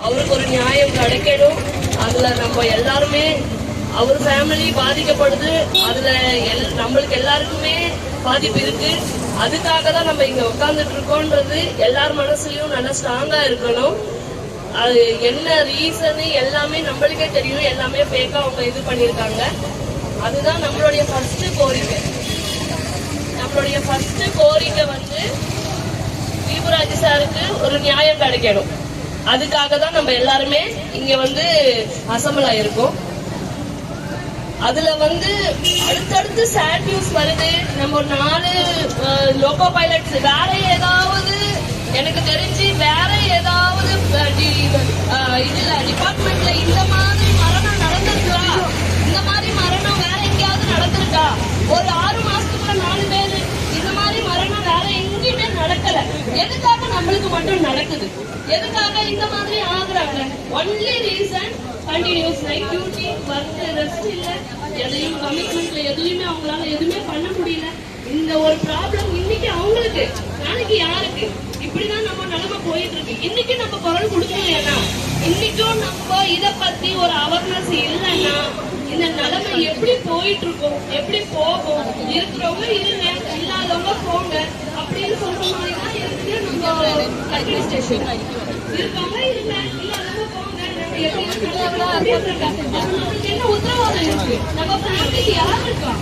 அவருக்கு ஒரு நியாயம் கிடைக்கணும். அதுல நம்ம எல்லாருமே அவர் ஃபேமிலி பாதிக்கப்படுது, அதுல நம்மளுக்கு எல்லாருக்குமே பாதிப்பு இருக்கு. அதுக்காக தான் நம்ம இங்க உட்கார்ந்துட்டு இருக்கோன்றது எல்லார் மனசுலயும் நல்லா ஸ்ட்ராங்கா இருக்கணும். அது என்ன ரீசன் எல்லாமே நம்மளுக்கே தெரியும். எல்லாமே ஃபேக்கா அவங்க இது பண்ணிருக்காங்க. அதுதான் நம்மளுடைய ஃபர்ஸ்ட் கோரிக்கை. நம்மளுடைய ஃபர்ஸ்ட் கோரிக்கை வந்து தீபுராஜ் சாருக்கு ஒரு நியாயம் கிடைக்கணும். அதுக்காக தான் நம்ம எல்லாருமே இங்க வந்து அசம்பிள் ஆயிருக்கோம். அதுல வந்து அடுத்தடுத்து சேட் நியூஸ் வருது. நம்ம 4 லோகோ பைலட்ஸ் வேற ஏதாவது, எனக்கு தெரிஞ்சு வேற ஏதாவது இதுல டிபார்ட்மெண்ட்ல இந்த மாதிரி மரணம் நடந்திருக்கா? இந்த மாதிரி மரணம் வேற எங்கேயாவது நடந்திருக்கா? ஒரு 6 மாசத்துக்குள்ள 4 பேரு இந்த மாதிரி மரணம் வேற எங்கேயுமே நடக்கல. எதுக்காக நம்மளுக்கு மட்டும் நடக்குது? எதுக்காக இந்த மாதிரி ஆகுறாங்க? Only reason continuous night duty, work, rest இல்ல, எதையும் கமிட்மெண்ட்ல எதுவுமே அவங்களால எதுவுமே பண்ண முடியல. இந்த ஒரு ப்ராப்ளம் இன்னைக்கு அவங்களுக்கு, நாளைக்கு யாருக்கு? இப்படிதான் நம்ம நிலைமை போயிட்டு இருக்கு. இன்னைக்கு நம்ம குரல் கொடுக்கலையா, இன்னைக்கும் நம்ம இத பத்தி ஒரு அவேர்னஸ் இல்லைன்னா இந்த நிலைமை எப்படி போயிட்டு இருக்கும், எப்படி போகும்? இருக்கிறவங்க இருங்க, இல்லாதவங்க போங்க அப்படின்னு சொல்ற மாதிரிதான் இருக்கு. நம்ம கல்கரி ஸ்டேஷன் இருக்கவங்க இருங்க, இல்லாதவங்க போங்க. என்ன உத்தரவாதம் இருக்கு? நம்ம ஃபேமிலிக்கு யார் இருக்கா?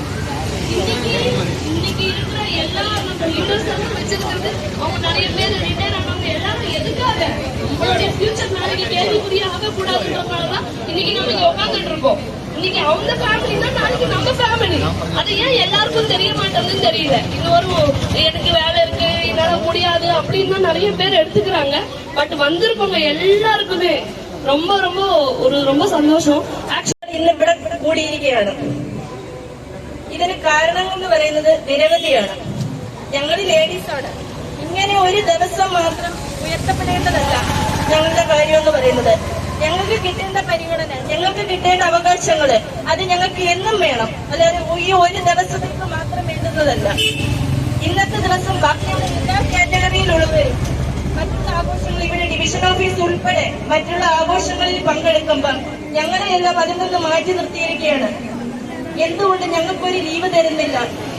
இன்னைக்கு இருக்கிற எல்லா நம்ம லீடர்ஸ் எல்லாம் வச்சிருக்கிறது அவங்க நிறைய பேர் ரிட்டையர் ஆனவங்க எல்லாரும் எதுக்காக? நம்மளுடைய ஃபியூச்சர் நாளைக்கு கேள்விக்குரிய ஆகக்கூடாதுன்றதுனாலதான் இன்னைக்கு நம்ம இங்க உட்காந்துட்டு இருக்கோம். இன்னைக்கு அவங்க ஃபேமிலி தான் நாளைக்கு நம்ம ஃபேமிலி. அது ஏன் எல்லாருக்கும் தெரிய மாட்டேங்குதுன்னு தெரியல. இது ஒரு எனக்கு வேலை இருக்கு, என்னால முடியாது அப்படின்னு தான் நிறைய பேர் எடுத்துக்கிறாங்க. பட் வந்திருக்கவங்க எல்லாருக்குமே ரொம்ப ரொம்ப ரொம்ப സന്തോഷം. ആക്ച്വലി ഇന്ന് ഇവിടെ കൂടിയിരിക്കുകയാണ്. ഇതിന് കാരണങ്ങൾ എന്ന് പറയുന്നത് നിരവധിയാണ്. ഞങ്ങൾ ലേഡീസാണ്. ഇങ്ങനെ ഒരു ദിവസം മാത്രം ഉയർത്തപ്പെടേണ്ടതല്ല ഞങ്ങളുടെ കാര്യം എന്ന് പറയുന്നത്. ഞങ്ങൾക്ക് കിട്ടേണ്ട പരിഗണന, ഞങ്ങൾക്ക് കിട്ടേണ്ട അവകാശങ്ങള് അത് ഞങ്ങൾക്ക് എന്നും വേണം. അതായത് ഈ ഒരു ദിവസത്തേക്ക് മാത്രം വേണ്ടുന്നതല്ല. ഇന്നത്തെ ദിവസം ബാക്കിയുള്ള എല്ലാ കാറ്റഗറിയിലുള്ളവരും മറ്റുള്ള ആഘോഷങ്ങൾ, ഇവിടെ ഡിവിഷൻ ഓഫീസ് ഉൾപ്പെടെ മറ്റുള്ള ആഘോഷങ്ങളിൽ പങ്കെടുക്കുമ്പോൾ ഞങ്ങളെ എല്ലാം അതിൽ നിന്ന് മാറ്റി നിർത്തിയിരിക്കുകയാണ്. എന്തുകൊണ്ട് ഞങ്ങൾക്കൊരു ലീവ് തരുന്നില്ല?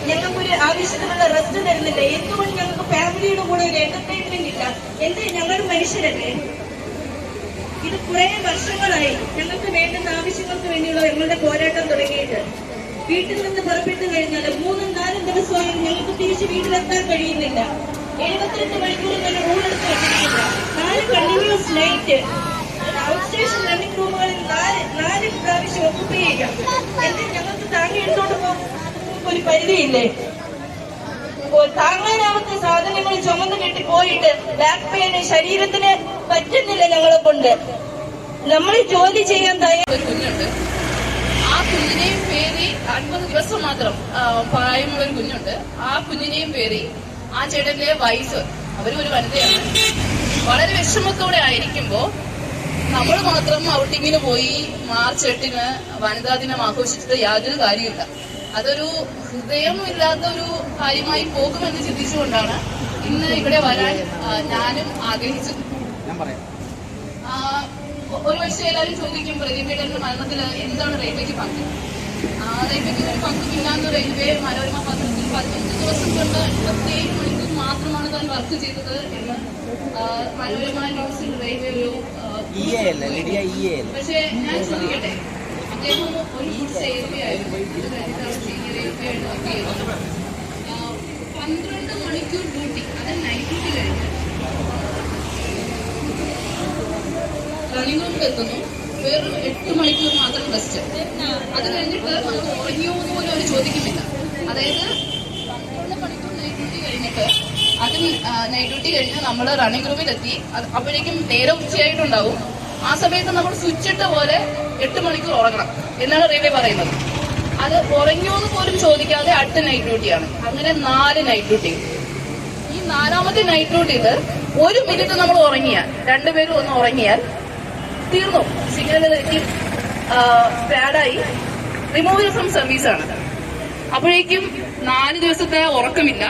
ഞങ്ങൾക്കൊരു ആവശ്യത്തിനുള്ള റെസ്റ്റ് തരുന്നില്ല? എന്തുകൊണ്ട് ഞങ്ങൾക്ക് ഫാമിലിയുടെ കൂടെ ഒരു എന്റർടൈൻമെന്റ് ഇല്ല? എന്ത്, ഞങ്ങൾ മനുഷ്യരല്ലേ? ഇത് കുറെ വർഷങ്ങളായി ഞങ്ങൾക്ക് വേണ്ടുന്ന ആവശ്യങ്ങൾക്ക് വേണ്ടിയുള്ള ഞങ്ങളുടെ പോരാട്ടം തുടങ്ങിയിട്ട്. വീട്ടിൽ നിന്ന് പുറപ്പെട്ടു കഴിഞ്ഞാൽ 3-4 ദിവസമായി ഞങ്ങൾക്ക് തിരിച്ച് വീട്ടിലെത്താൻ കഴിയുന്നില്ല. 72 മണിക്കൂർ തന്നെ റൂളെടുത്ത് വെച്ചിട്ടില്ല. 4 continuous night out station running റൂമുകളിൽ 4 പ്രാവശ്യം ഒക്കുപ്പൈ ചെയ്യാം. എന്നിട്ട് ഞങ്ങൾക്ക് താങ്ങി എടുത്തോണ്ട് പോകാൻ ഒരു പരിധിയില്ലേ? താങ്ങാനാവാത്ത സാധനങ്ങൾ ചുമന്ന് കെട്ടി പോയിട്ട് ബാക്ക് പെയിന് ശരീരത്തിന് പറ്റുന്നില്ല ഞങ്ങളെ കൊണ്ട്. നമ്മൾ ജോലി ചെയ്യാൻ തയ്യാറുണ്ട്. ആ കുഞ്ഞിനെയും പേരി 50 ദിവസം മാത്രം പ്രായമുള്ള ഒരു കുഞ്ഞുണ്ട്. ആ കുഞ്ഞിനെയും പേരി ആ ചേട്ടന്റെ വൈഫ്, അവരും ഒരു വനിതയാണ്, വളരെ വിഷമത്തോടെ ആയിരിക്കുമ്പോ നമ്മൾ മാത്രം ഔട്ടിങ്ങിന് പോയി മാർച്ച് 8-ന് വനിതാ ദിനം ആഘോഷിച്ചിട്ട് യാതൊരു കാര്യമില്ല. അതൊരു ഹൃദയമില്ലാത്ത ഒരു കാര്യമായി പോകുമെന്ന് ചിന്തിച്ചുകൊണ്ടാണ് ഇന്ന് ഇവിടെ വരാൻ ഞാനും ആഗ്രഹിച്ചത്. ഒരു പക്ഷേ എല്ലാവരും ചോദിക്കും, പ്രതിഭയുടെ മരണത്തിൽ എന്താണ് റെയിൽവേക്ക് പങ്ക്? റെയിൽവേക്ക് ഒരു പങ്കുമില്ലാന്ന് റെയിൽവേ മനോരമ പത്രത്തിൽ 15 ദിവസം കൊണ്ട് 27 മണിക്കൂർ മാത്രമാണ് താൻ വർക്ക് ചെയ്തത് എന്ന് മനോരമ ന്യൂസിൽ റെയിൽവേ ഒരു പക്ഷേ ഞാൻ ചോദിക്കട്ടെ, അദ്ദേഹം ഒരു ഗുഡ്സ് റെയിൽവേ ആയിരുന്നു. ഇത് കഴിഞ്ഞിട്ടാണ് റെയിൽവേ ആയിട്ട് വർക്ക് ചെയ്തത്. 12 മണിക്കൂർ ഡ്യൂട്ടി, അത് നൈറ്റ് ഡ്യൂട്ടി കഴിഞ്ഞ് റണ്ണിംഗ് റൂമിൽ എത്തുന്നു. വേറൊരു 8 മണിക്കൂർ മാത്രം റെസ്റ്റ്. അത് കഴിഞ്ഞിട്ട് നമ്മൾ ഉറങ്ങിയോ എന്ന് പോലും അവർ ചോദിക്കുന്നില്ല. അതായത് 12 മണിക്കൂർ നൈറ്റ് ഡ്യൂട്ടി കഴിഞ്ഞിട്ട് നൈറ്റ് ഡ്യൂട്ടി കഴിഞ്ഞ് നമ്മൾ റണ്ണിംഗ് റൂമിലെത്തി. അപ്പോഴേക്കും നേരെ ഉച്ചയായിട്ടുണ്ടാവും. ആ സമയത്ത് നമ്മൾ സ്വിച്ച് ഇട്ട പോലെ 8 മണിക്കൂർ ഉറങ്ങണം എന്നാണ് റെയിൽവേ പറയുന്നത്. അത് ഉറങ്ങിയോന്ന് പോലും ചോദിക്കാതെ അടുത്ത നൈറ്റ് ഡ്യൂട്ടിയാണ്. അങ്ങനെ 4 നൈറ്റ് ഡ്യൂട്ടി. ഈ 4ാമത്തെ നൈറ്റ് ഡ്യൂട്ടിയിൽ 1 മിനിറ്റ് നമ്മൾ ഉറങ്ങിയാൽ, 2 പേരും ഒന്ന് ഉറങ്ങിയാൽ തീർന്നു. സിഗ്നൽ തെറ്റി സ്പാഡായി റിമൂവൽ ഫ്രം സർവീസാണ്. അപ്പോഴേക്കും 4 ദിവസത്തെ ഉറക്കമില്ല.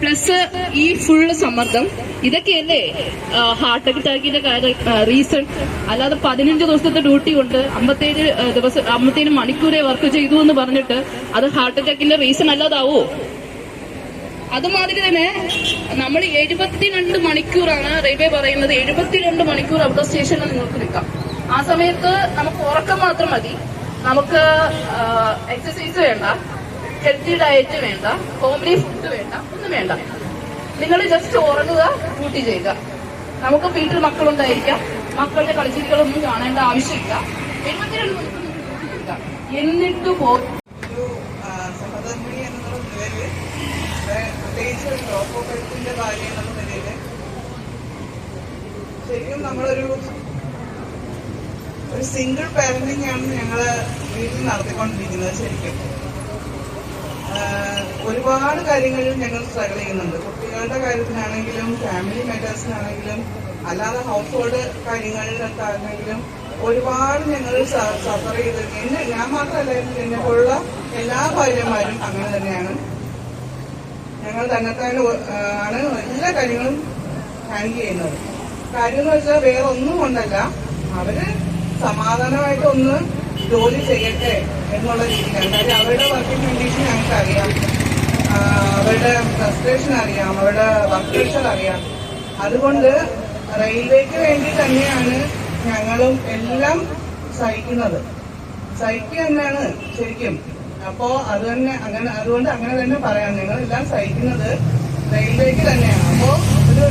പ്ലസ് ഈ ഫുള്ള് സമ്മർദ്ദം, ഇതൊക്കെയല്ലേ ഹാർട്ട് അറ്റാക്കിന്റെ റീസൺ. അല്ലാതെ 15 ദിവസത്തെ ഡ്യൂട്ടി കൊണ്ട് 57 മണിക്കൂറെ വർക്ക് ചെയ്തു എന്ന് പറഞ്ഞിട്ട് അത് ഹാർട്ട് അറ്റാക്കിന്റെ റീസൺ അല്ലാതാവോ? അതുമാതിരി തന്നെ നമ്മൾ 72 മണിക്കൂറാണ് റെയിൽവേ പറയുന്നത്. 72 മണിക്കൂർ ഔട്ട് ഓഫ് സ്റ്റേഷനിൽ നിങ്ങൾക്ക് നിൽക്കാം. ആ സമയത്ത് നമുക്ക് ഉറക്കം മാത്രം മതി. നമുക്ക് എക്സസൈസ് വേണ്ട, ഹെൽത്തി ഡയറ്റ് വേണ്ട, ഹോംലി ഫുഡ് വേണ്ട, ഒന്നും വേണ്ട. നിങ്ങൾ ജസ്റ്റ് ഉറങ്ങുക, ഡ്യൂട്ടി ചെയ്യുക. നമുക്ക് വീട്ടിൽ മക്കളുണ്ടായിരിക്കാം, മക്കളുടെ കളിച്ചിരികളൊന്നും കാണേണ്ട ആവശ്യമില്ല. 72 മണിക്കൂർ എന്നിട്ട് പ്രത്യേകിച്ച് ലോക്കോപേഴ്സിന്റെ ഭാര്യ എന്ന നിലയിൽ ശരിക്കും നമ്മളൊരു സിംഗിൾ പാരന്റിങ് ആണ് ഞങ്ങള് വീട്ടിൽ നടത്തിക്കൊണ്ടിരിക്കുന്നത്. ശരിക്കും ഒരുപാട് കാര്യങ്ങളിൽ ഞങ്ങൾ സ്ട്രഗിൾ ചെയ്യുന്നുണ്ട്. കുട്ടികളുടെ കാര്യത്തിനാണെങ്കിലും ഫാമിലി മാറ്റേഴ്സിനാണെങ്കിലും അല്ലാതെ ഹൗസ് ഹോൾഡ് കാര്യങ്ങളിലൊക്കെയാണെങ്കിലും ഒരുപാട് ഞങ്ങൾ സഫർ ചെയ്ത്, ഞാൻ മാത്രമല്ല എന്നെ പോലുള്ള എല്ലാ ഭാര്യമാരും അങ്ങനെ തന്നെയാണ്. ഞങ്ങൾ തന്നെത്താൻ ആണ് എല്ലാ കാര്യങ്ങളും ഹാൻഡിൽ ചെയ്യുന്നത്. കാര്യം എന്ന് വെച്ചാൽ വേറെ ഒന്നും കൊണ്ടല്ല, അവര് സമാധാനമായിട്ട് ഒന്ന് ജോലി ചെയ്യട്ടെ എന്നുള്ള രീതിയിലാണ്. കാര്യം അവരുടെ വർക്കിംഗ് കണ്ടീഷൻ ഞങ്ങൾക്ക് അറിയാം, അവരുടെ ഫ്രസ്ട്രേഷൻ അറിയാം, അവരുടെ വർക്ക് പ്രഷർ അറിയാം. അതുകൊണ്ട് റെയിൽവേക്ക് വേണ്ടി തന്നെയാണ് ഞങ്ങളും എല്ലാം സഹിക്കുന്നത്. സഹിക്കുക തന്നെയാണ് ശരിക്കും. അപ്പോ അത് തന്നെ അതുകൊണ്ട് അങ്ങനെ തന്നെ പറയാം, ഞങ്ങളെല്ലാം സഹിക്കുന്നത് റെയിൽവേക്ക് തന്നെയാണ്. അപ്പോ ഒരു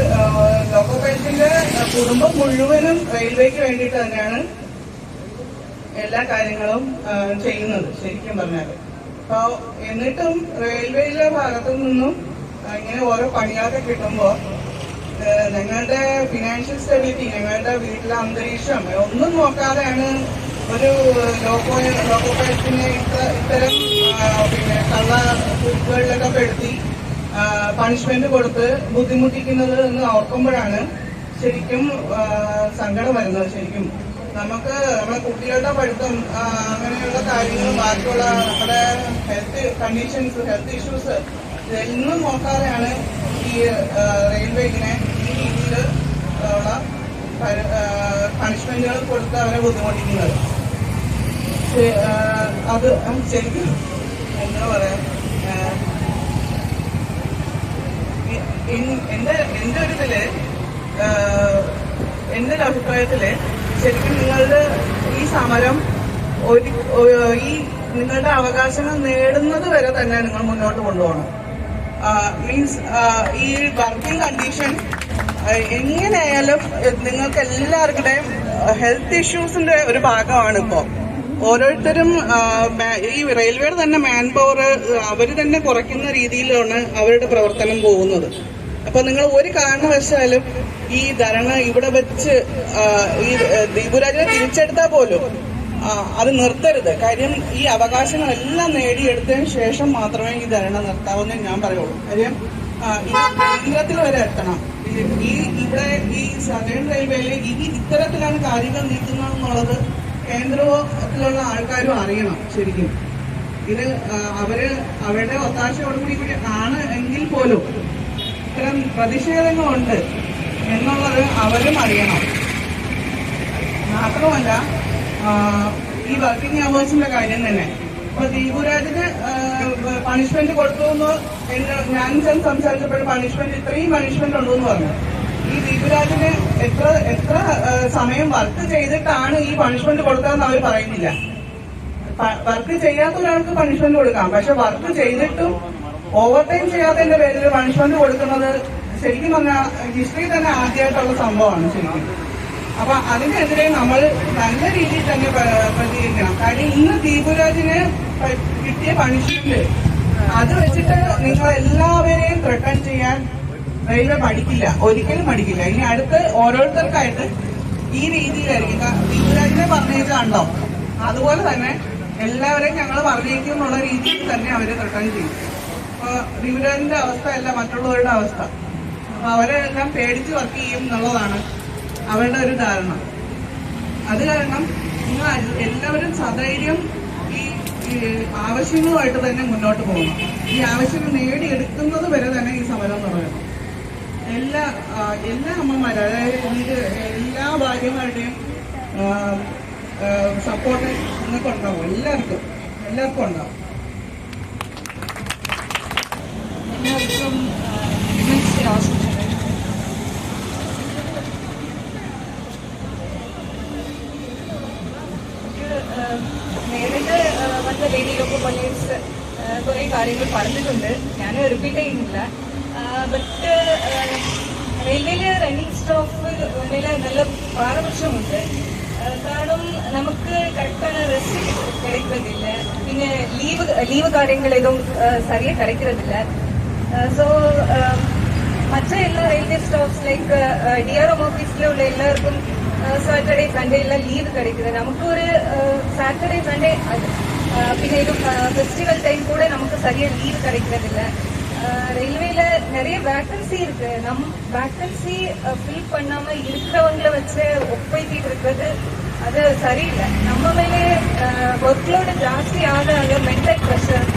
ലോക്കോപേഴ്സിന്റെ കുടുംബം മുഴുവനും റെയിൽവേക്ക് വേണ്ടിയിട്ട് തന്നെയാണ് എല്ലാ കാര്യങ്ങളും ചെയ്യുന്നത് ശരിക്കും പറഞ്ഞാൽ. അപ്പോ എന്നിട്ടും റെയിൽവേയിലെ ഭാഗത്തു നിന്നും ഇങ്ങനെ ഓരോ പണികളൊക്കെ കിട്ടുമ്പോ ഞങ്ങളുടെ ഫിനാൻഷ്യൽ സ്റ്റെബിലിറ്റി, ഞങ്ങളുടെ വീട്ടിലെ അന്തരീക്ഷം ഒന്നും നോക്കാതെയാണ് ഒരു ലോക്കോപേഴ്സിനെ ഇത്തരം പിന്നെ കള്ള കുരുക്കുകളിലൊക്കെ പെടുത്തി പണിഷ്മെന്റ് കൊടുത്ത് ബുദ്ധിമുട്ടിക്കുന്നത് എന്ന് ഓർക്കുമ്പോഴാണ് ശരിക്കും സങ്കടം വരുന്നത്. ശരിക്കും നമ്മുടെ കുട്ടികളുടെ പഠിത്തം അങ്ങനെയുള്ള കാര്യങ്ങളും ബാക്കിയുള്ള നമ്മുടെ ഹെൽത്ത് കണ്ടീഷൻസ്, ഹെൽത്ത് ഇഷ്യൂസ് ഇതൊന്നും നോക്കാതെയാണ് ഈ റെയിൽവേ ഇങ്ങനെ ഈ രീതിയിൽ ഉള്ള പണിഷ്മെന്റുകൾ കൊടുത്ത് അവരെ ബുദ്ധിമുട്ടിക്കുന്നത്. അത് ശരിക്കും എന്താ പറയാ, എന്റെ ഒരു ഇതില് എന്റെ ഒരു അഭിപ്രായത്തില് ശരിക്കും നിങ്ങളുടെ ഈ സമരം ഈ നിങ്ങളുടെ അവകാശങ്ങൾ നേടുന്നത് വരെ തന്നെ നിങ്ങൾ മുന്നോട്ട് കൊണ്ടുപോകണം. മീൻസ് ഈ വർക്കിംഗ് കണ്ടീഷൻ എങ്ങനെയായാലും നിങ്ങൾക്ക് എല്ലാവർക്കുടെയും ഹെൽത്ത് ഇഷ്യൂസിന്റെ ഒരു ഭാഗമാണ് ഇപ്പോ. ഓരോരുത്തരും ഈ റെയിൽവേയുടെ തന്നെ മാൻ പവർ അവര് തന്നെ കുറയ്ക്കുന്ന രീതിയിലാണ് അവരുടെ പ്രവർത്തനം പോകുന്നത്. അപ്പൊ നിങ്ങൾ ഒരു കാരണവശാലും ഈ ധരണ ഇവിടെ വെച്ച് ഈ ദീപുരാജിനെ തിരിച്ചെടുത്താൽ പോലും അത് നിർത്തരുത്. കാര്യം ഈ അവകാശങ്ങളെല്ലാം നേടിയെടുത്തതിന് ശേഷം മാത്രമേ ഈ ധരണ നിർത്താവെന്ന് ഞാൻ പറയുള്ളൂ. കാര്യം ഇത് കേന്ദ്രത്തിൽ വരെ എത്തണം. ഇവിടെ ഈ സദേൺ റെയിൽവേയിൽ ഇത്തരത്തിലാണ് കാര്യങ്ങൾ നീക്കുന്നതെന്നുള്ളത് കേന്ദ്രത്തിലുള്ള ആൾക്കാരും അറിയണം. ശരിക്കും ഇത് അവരുടെ ഒത്താശയോടുകൂടി ആണ് എങ്കിൽ പോലും ഇത്തരം പ്രതിഷേധങ്ങളുണ്ട് എന്നുള്ളത് അവരും അറിയണം. മാത്രമല്ല ഈ വർക്കിംഗ് അവേഴ്സിന്റെ കാര്യം തന്നെ ഇപ്പൊ ദീപുരാജിന് പണിഷ്മെന്റ് കൊടുത്തു എന്ന് ഞാൻ സംസാരിച്ചപ്പോൾ ഇത്രയും പണിഷ്മെന്റ് ഉള്ളൂ എന്ന് പറഞ്ഞു. ഈ ദീപുരാജിന് എത്ര സമയം വർക്ക് ചെയ്തിട്ടാണ് ഈ പണിഷ്മെന്റ് കൊടുത്തതെന്ന് അവർ പറയുന്നില്ല. വർക്ക് ചെയ്യാത്ത ഒരാൾക്ക് പണിഷ്മെന്റ് കൊടുക്കാം, പക്ഷെ വർക്ക് ചെയ്തിട്ടും ഓവർ ടൈം ചെയ്യാത്തതിന്റെ പേരിൽ പണിഷ്മെന്റ് കൊടുക്കുന്നത് ശരിക്കും പറഞ്ഞാൽ ഹിസ്റ്ററി തന്നെ ആദ്യമായിട്ടുള്ള സംഭവമാണ് ശരിക്കും. അപ്പൊ അതിനെതിരെ നമ്മൾ നല്ല രീതിയിൽ തന്നെ പ്രതികരിക്കണം. കാര്യം ഇന്ന് ദീപുരാജിന് കിട്ടിയ പണിഷ്മെന്റ് അത് വെച്ചിട്ട് നിങ്ങൾ എല്ലാവരെയും ത്രെട്ടൺ ചെയ്യാൻ റെയിൽവേ പഠിക്കില്ല, ഒരിക്കലും പഠിക്കില്ല. ഇനി അടുത്ത് ഓരോരുത്തർക്കായിട്ട് ഈ രീതിയിലായിരിക്കും. ദീപുരാജിനെ പറഞ്ഞേക്കാണ്ടോ അതുപോലെ തന്നെ എല്ലാവരെയും ഞങ്ങൾ പറഞ്ഞേക്കും എന്നുള്ള രീതിയിൽ തന്നെ അവരെ ത്രെട്ടൺ ചെയ്യും. അപ്പൊ ദീപുരാജിന്റെ അവസ്ഥയല്ല മറ്റുള്ളവരുടെ അവസ്ഥ. അപ്പൊ അവരെല്ലാം പേടിച്ച് വർക്ക് ചെയ്യും എന്നുള്ളതാണ് അവരുടെ ഒരു ധാരണ. അത് കാരണം നിങ്ങൾ എല്ലാവരും സധൈര്യം ഈ ഈ ആവശ്യങ്ങളുമായിട്ട് തന്നെ മുന്നോട്ട് പോകണം. ഈ ആവശ്യങ്ങൾ നേടിയെടുക്കുന്നത് വരെ തന്നെ ഈ സമരം തുടരണം. എല്ലാ അമ്മമാരും, അതായത് എനിക്ക് എല്ലാ ഭാര്യമാരുടെയും സപ്പോർട്ട് നിങ്ങൾക്ക് ഉണ്ടാവും. എല്ലാവർക്കും ഉണ്ടാവും. എല്ലാവർക്കും വിമൻസ് ആശംസകൾ. നേരത്തെ വന്ന വേദിയിലൊക്കെ കൊളീഗ്സ് കുറെ കാര്യങ്ങൾ പറഞ്ഞിട്ടുണ്ട്, ഞാൻ റിപ്പീറ്റ് ചെയ്യുന്നില്ല. ബട്ട് റെയിൽവേയിലെ റണ്ണിങ് സ്റ്റാഫ് നല്ല പാരപക്ഷമുണ്ട്. കാരണം നമുക്ക് കറക്റ്റാன ரெஸ்ட் கிடைக்கிறதில்ல, പിന്നെ ലീവ് കാര്യങ്ങൾ ഇതും சரியா கிடைக்கிறதில்ல. ஸோ மற்ற எல்லா ரயில்வே ஸ்டாஃப்ஸ் லைக் டிஆர்எம் ஆஃபீஸில் உள்ள எல்லாருக்கும் சாட்டர்டே சண்டே எல்லாம் லீவு கிடைக்குது. நமக்கு ஒரு சாட்டர்டே சண்டே പിന്നെ இது ஃபெஸ்டிவல் டைம் கூட நமக்கு சரியா லீவு கிடைக்கிறதில்ல. ரயில்வேல நிறைய வேக்கன்சி இருக்கு. வேக்கன்சி ஃபில் பண்ணாம இருக்கிறவங்களை வச்சு ஒப்பைத்திட்டு இருக்கிறது அது சரியில்லை. நம்ம மேலே ஒர்க்லோடு ஜாஸ்தி ஆக மென்டல் ப்ரெஷர்,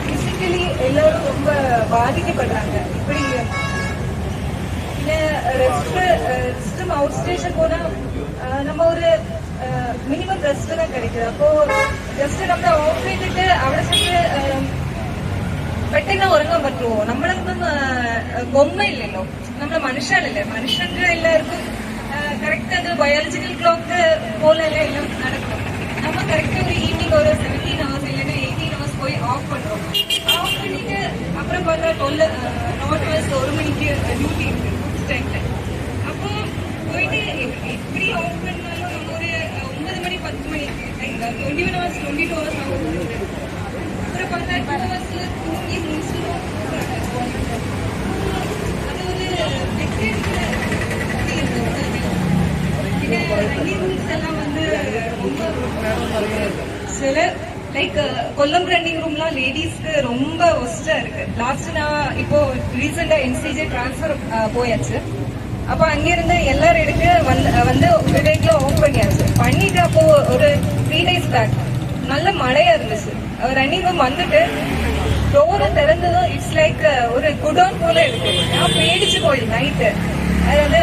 பிசிக்கலி எல்லாரும் ரொம்ப பாதிக்கப்படுறாங்க. இப்படி പിന്നെ ரெஸ்ட்டும் அவுட் ஸ்டேஷன் போனா நம்ம ஒரு மினிமம் ரெஸ்ட் தான் கிடைக்குது. அப்போ ஜஸ்ட் நம்ம ഓഫ് ചെയ്തിട്ട് അവിടെ ചെന്ന് പെട്ടെന്ന് ഉറങ്ങാൻ പറ്റുമോ? നമ്മളൊന്നും ബൊമ്മയില്ലല്ലോ, നമ്മള് മനുഷ്യനല്ലേ. മനുഷ്യന്റെ എല്ലാവർക്കും കറക്റ്റ് അത് ബയോളജിക്കൽ ക്ലോക്ക് പോലെയല്ല എല്ലാം നടക്കും. நம்ம கரெக்டா ஒரு ஈவினிங் ஒரு 17 hours இல்லைன்னா 18 hours போய் ஆஃப் பண்றோம். ஆஃப் பண்ணிட்டு அப்புறம் பார்த்தா 12 hours 1 மணிக்கு டியூட்டி இருக்கு டைம்ல. அப்போ போயிட்டு எப்படி ஆஃப் பண்ணாலும் நம்ம ஒரு 9 மணி 10 மணிக்கு 21 hours 22 hours ஆகும். அப்புறம் பார்த்தா 2 hours தூங்கி முடிச்சிடும். அது ஒரு പിന്നെ ரன்னிங் ரூம்ஸ் எல்லாம் வந்து ரொம்ப சில லைக் கொல்லம் ரன்னிங் ரூம்லாம் லேடிஸ்க்கு ரொம்ப ஒஸ்டா இருக்கு. லாஸ்ட் நான் இப்போ ரீசெண்டா என்சிஜே டிரான்ஸ்ஃபர் போயாச்சு. அப்போ அங்கிருந்து எல்லாரும் எடுக்க வந்து விவேக்ல ஆஃப் பண்ணிட்டு அப்போ ஒரு 3 days பேக் நல்ல மழையா இருந்துச்சு. ரன்னிங் ரூம் வந்துட்டு டோரை திறந்ததும் இட்ஸ் லைக் ஒரு குடோன் போல இருக்கு. நான் பேடிச்சு போய் நைட்டு அதாவது